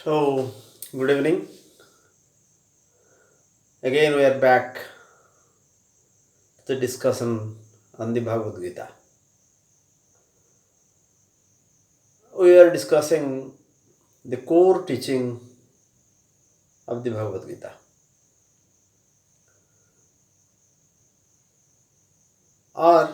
So, good evening. Again, we are back to the discussion on the Bhagavad Gita. We are discussing the core teaching of the Bhagavad Gita. Or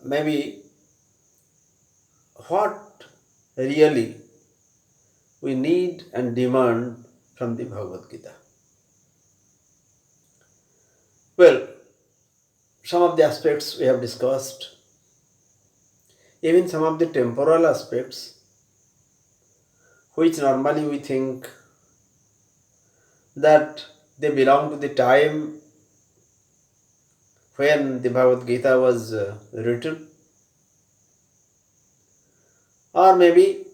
maybe what really we need and demand from the Bhagavad Gita. Well, some of the aspects we have discussed, even some of the temporal aspects, which normally we think that they belong to the time when the Bhagavad Gita was written, or maybe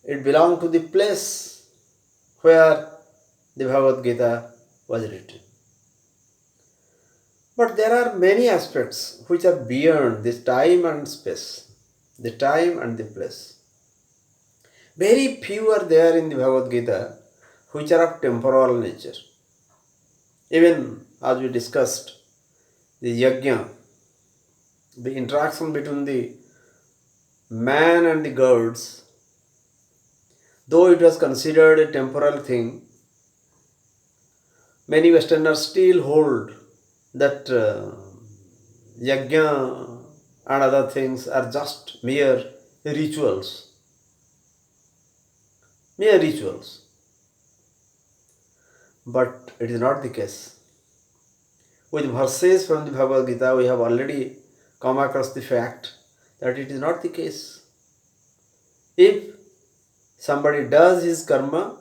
it belonged to the place where the Bhagavad Gita was written. But there are many aspects which are beyond this time and space, the time and the place. Very few are there in the Bhagavad Gita which are of temporal nature. Even as we discussed, the yajna, the interaction between the man and the gods, though it was considered a temporal thing, many Westerners still hold that yajna and other things are just mere rituals. Mere rituals. But it is not the case. With verses from the Bhagavad Gita, we have already come across the fact that it is not the case. If somebody does his karma,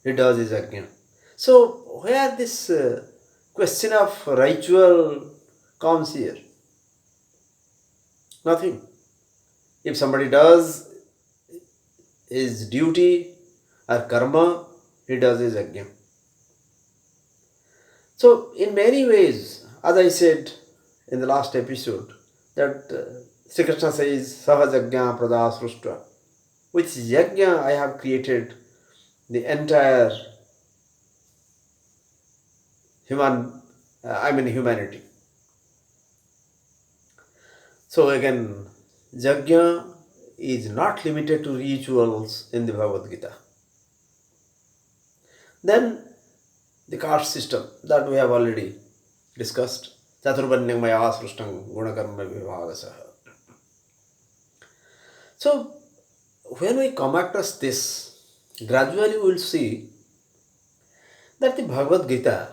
he does his ajna. So, where this question of ritual comes here? Nothing. If somebody does his duty or karma, he does his ajna. So, in many ways, as I said in the last episode, that Sri Krishna says, Sahajagya Prada Srushtra. With yajna, I have created the entire humanity. So again, yajna is not limited to rituals in the Bhagavad Gita. Then the caste system that we have already discussed. Chaturvanyam maya srushtang gunakarma vibhagasaha. So when we come across this, gradually we will see that the Bhagavad Gita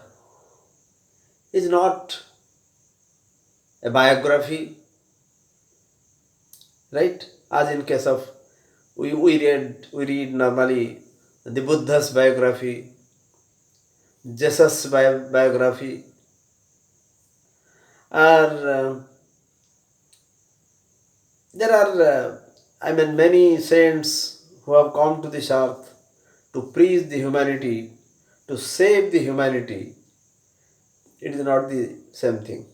is not a biography, right? As in case of we read normally the Buddha's biography, Jesus' biography, or there are many saints who have come to this earth to preach the humanity, to save the humanity. It is not the same thing.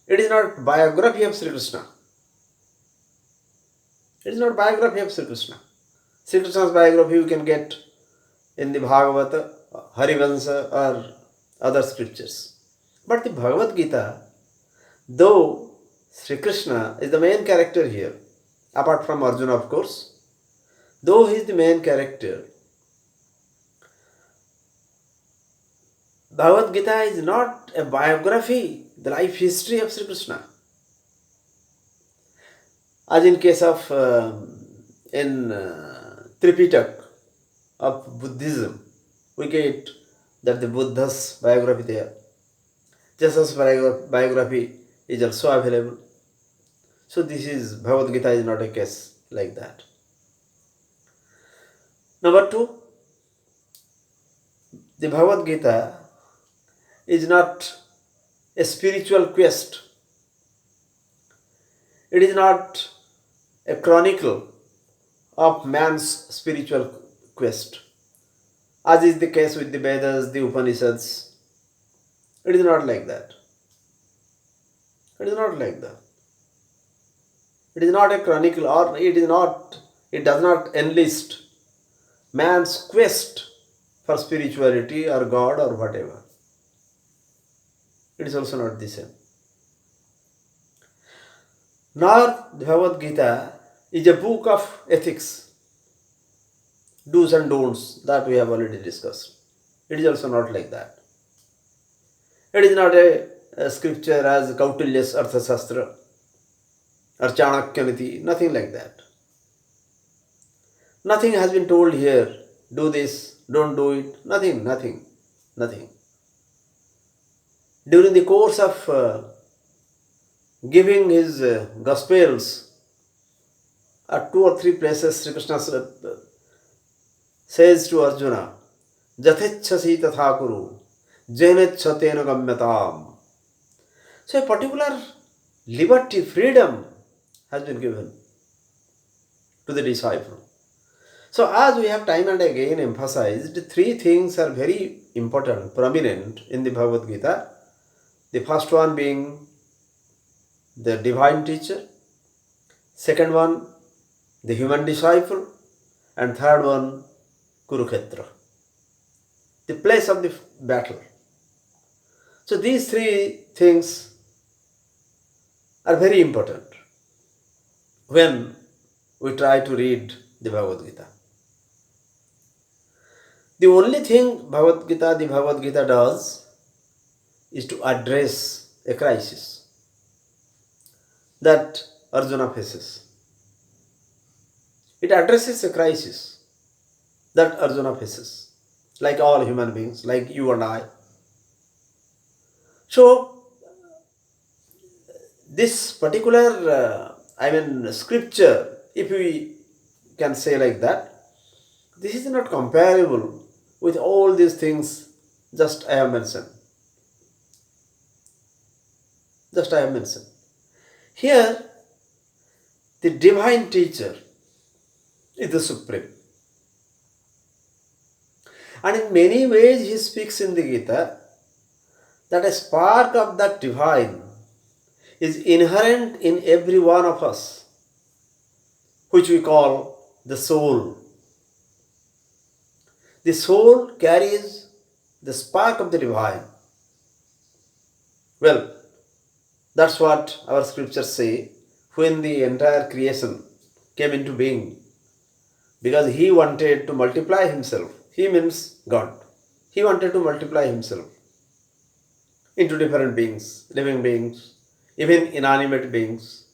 It is not biography of Sri Krishna. It is not biography of Sri Krishna. Sri Krishna's biography you can get in the Bhagavata, Harivansa or other scriptures. But the Bhagavad Gita, though Sri Krishna is the main character here, apart from Arjuna of course, though he is the main character, Bhagavad Gita is not a biography, the life history of Sri Krishna. As in case of in Tripitak of Buddhism, we get that the Buddha's biography there. Jesus' biography is also available. So this is, Bhagavad Gita is not a case like that. Number two, the Bhagavad Gita is not a spiritual quest. It is not a chronicle of man's spiritual quest, as is the case with the Vedas, the Upanishads. It is not like that. It is not like that. It is not a chronicle, or it is not It does not enlist man's quest for spirituality or God or whatever. It is also not the same. Nor the Bhagavad Gita is a book of ethics, do's and don'ts that we have already discussed. It is also not like that. It is not a scripture as Kautilya's Arthasastra or Chanakyaniti, nothing like that. Nothing has been told here, do this, don't do it, nothing. During the course of giving his Gospels, at 2 or 3 places, Sri Krishna says to Arjuna, Jathechasi tatha kuru, jenechhatena gamyatam. So a particular liberty, freedom has been given to the disciple. So as we have time and again emphasized, 3 things are very important, prominent in the Bhagavad Gita. The first one being the divine teacher, second one the human disciple, and third one Kurukshetra, the place of the battle. So these 3 things are very important when we try to read the Bhagavad Gita. The only thing the Bhagavad Gita does is to address a crisis that Arjuna faces. It addresses a crisis that Arjuna faces, like all human beings, like you and I. So, this particular, scripture, if we can say like that, this is not comparable with all these things just I have mentioned. Here, the divine teacher is the supreme. And in many ways he speaks in the Gita that a spark of that divine is inherent in every one of us, which we call the soul. The soul carries the spark of the divine. Well, that's what our scriptures say when the entire creation came into being. Because he wanted to multiply himself. He means God. He wanted to multiply himself into different beings, living beings, even inanimate things.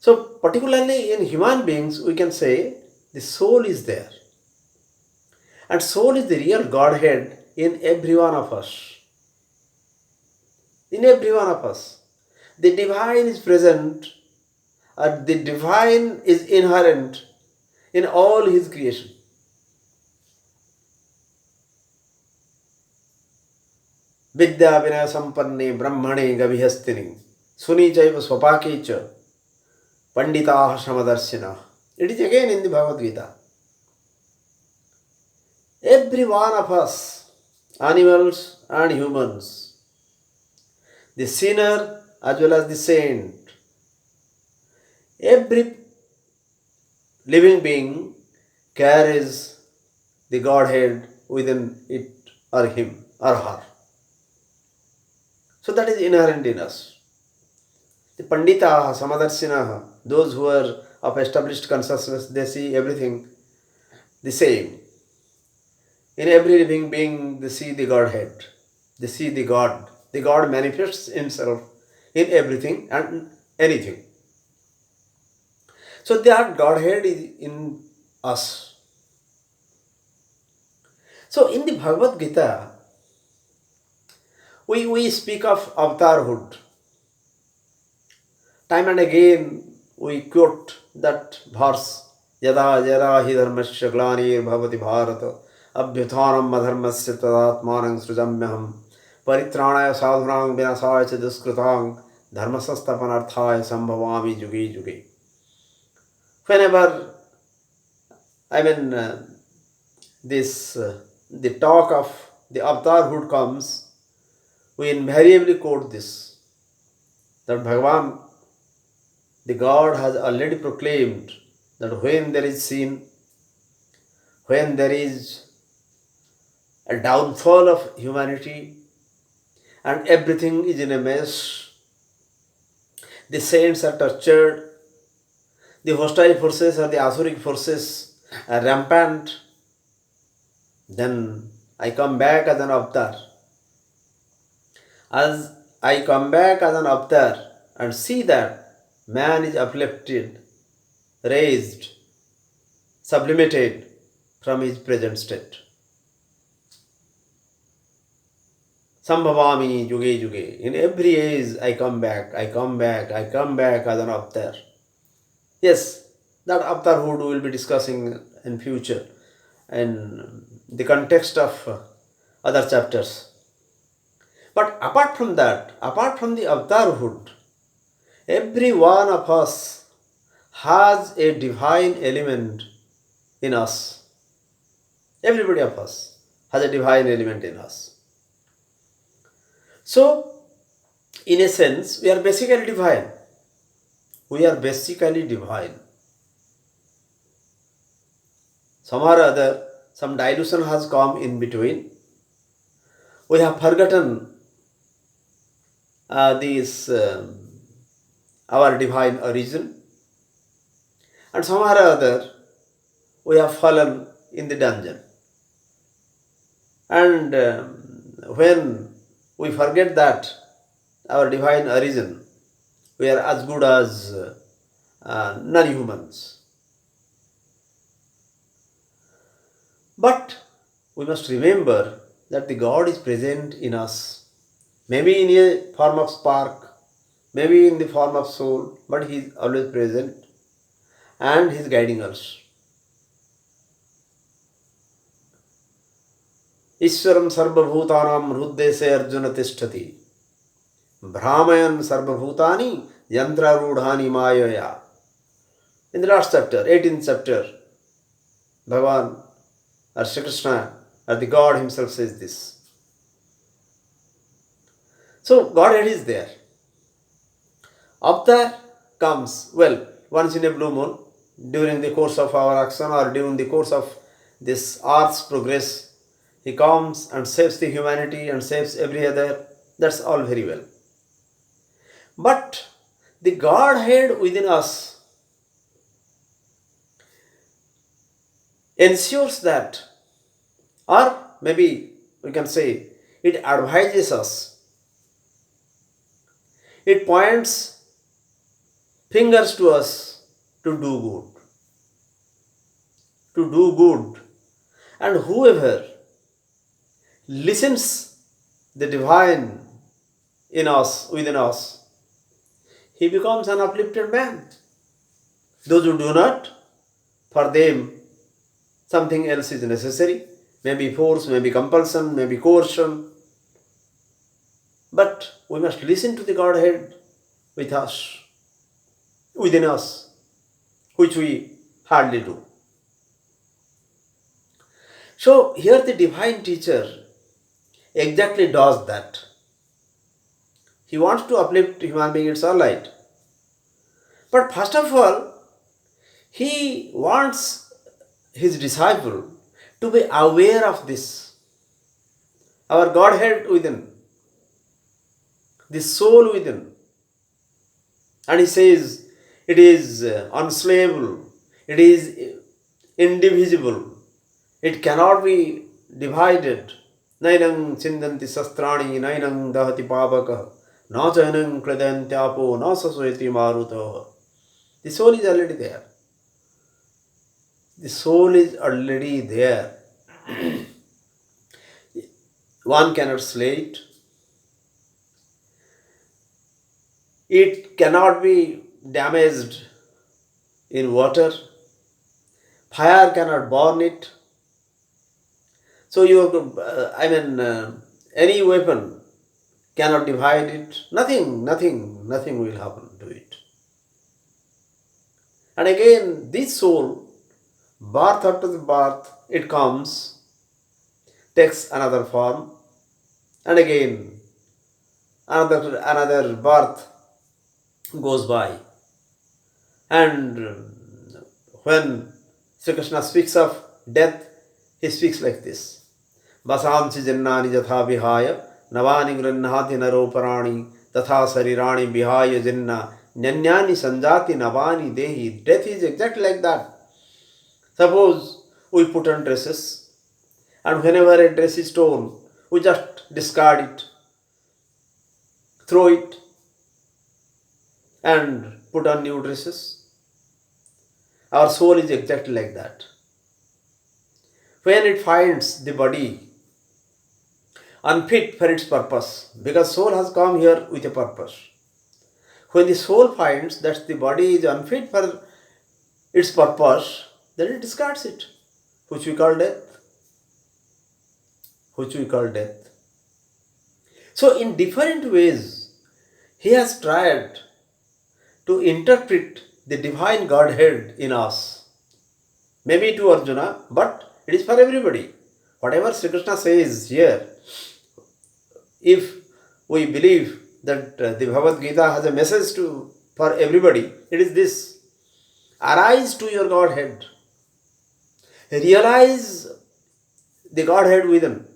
So particularly in human beings, we can say the soul is there. And soul is the real Godhead in every one of us. In every one of us. The divine is present, and the divine is inherent in all his creation. Vidya vinaya sampanne brahmane gavihastini suni jaiva swapake cha panditaha samadarshina. It is again in the Bhagavad Gita. Every one of us, animals and humans, the sinner as well as the saint, every living being carries the Godhead within it or him or her. So that is inherent in us. The Panditaha, Samadarshinaha, those who are of established consciousness, they see everything the same. In every living being, they see the Godhead. They see the God. The God manifests himself in everything and anything. So that Godhead is in us. So in the Bhagavad Gita, we speak of avatarhood. Time and again we quote that verse, Yada yada hi dharmasya glanir bhavati bharata abhyuthanam adharmasya tadatmanam srujamyaham paritranaya sadhunam vinasaya cha duskritang dharmasastapanarthaya sambhavami juge juge. Whenever the talk of the avatarhood comes, we invariably quote this, that Bhagavan the God has already proclaimed that when there is sin, when there is a downfall of humanity and everything is in a mess, the saints are tortured, the hostile forces or the Asuric forces are rampant, then I come back as an avatar. As I come back as an avatar and see that man is uplifted, raised, sublimated from his present state. Sambhavami yuge yuge. In every age I come back, I come back, I come back as an avatar. Yes, that avatarhood we will be discussing in future in the context of other chapters. But apart from that, apart from the avatarhood, every one of us has a divine element in us. Everybody of us has a divine element in us. So, in a sense, we are basically divine. We are basically divine. Somehow or other, some dilution has come in between. We have forgotten our divine origin, and somehow or other, we have fallen in the dungeon. And when we forget that our divine origin, we are as good as non-humans. But we must remember that the God is present in us, maybe in a form of spark, maybe in the form of soul, but He is always present and He is guiding us. Ishwaram sarvabhutanam hruddese arjuna tishtati Brahmayan sarvabhutani yantra rudhani mayaya. In the last chapter, 18th chapter, Bhagavan or Shri Krishna or the God himself says this. So Godhead is there. Avatar comes, well, once in a blue moon, during the course of our action or during the course of this earth's progress, He comes and saves the humanity and saves every other. That's all very well. But the Godhead within us ensures that, or maybe we can say, it advises us. It points fingers to us to do good. To do good. And whoever listens the divine in us, within us, he becomes an uplifted man. Those who do not, for them, something else is necessary. Maybe force, maybe compulsion, maybe coercion. But we must listen to the Godhead with us, within us, which we hardly do. So here the divine teacher exactly does that. He wants to uplift human being, it's all right. But first of all, he wants his disciple to be aware of this. Our Godhead within, the soul within. And he says, it is unslayable, it is indivisible, it cannot be divided. Nainam chindanti sastrani, nainam dahati pavaka, na chainam kladantyapo, na sasveti maruto. The soul is already there. The soul is already there. One cannot slay it. It cannot be damaged in water. Fire cannot burn it. So any weapon cannot divide it. Nothing will happen to it. And again, this soul, birth after the birth, it comes, takes another form, and again, another birth goes by. And when Sri Krishna speaks of death, he speaks like this. Vasamsi jannani jatha vihaya navani grannhati naroparani tatha sarirani vihaya janna nyanyani sanjati navani dehi. Death is exactly like that. Suppose we put on dresses, and whenever a dress is torn, we just discard it, throw it, and put on new dresses. Our soul is exactly like that. When it finds the body unfit for its purpose, because soul has come here with a purpose. When the soul finds that the body is unfit for its purpose, then it discards it, which we call death. So in different ways, he has tried to interpret the divine Godhead in us. Maybe to Arjuna, but it is for everybody. Whatever Sri Krishna says here, if we believe that the Bhagavad Gita has a message for everybody, it is this. Arise to your Godhead. Realize the Godhead within.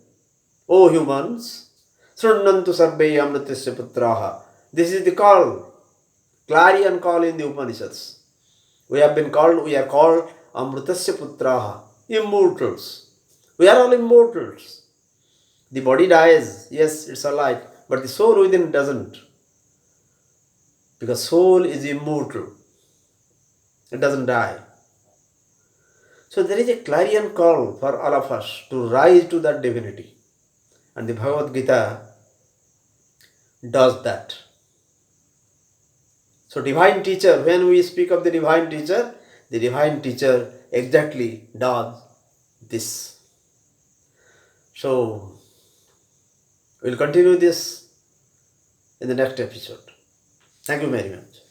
O humans, Srunnantu sarve amritasya putraha. This is the call, clarion call in the Upanishads. We are called amritasya putraha, immortals. We are all immortals. The body dies, yes, it's alive, but the soul within doesn't. Because soul is immortal. It doesn't die. So there is a clarion call for all of us to rise to that divinity. And the Bhagavad Gita does that. So divine teacher, when we speak of the divine teacher exactly does this. So we'll continue this in the next episode. Thank you very much.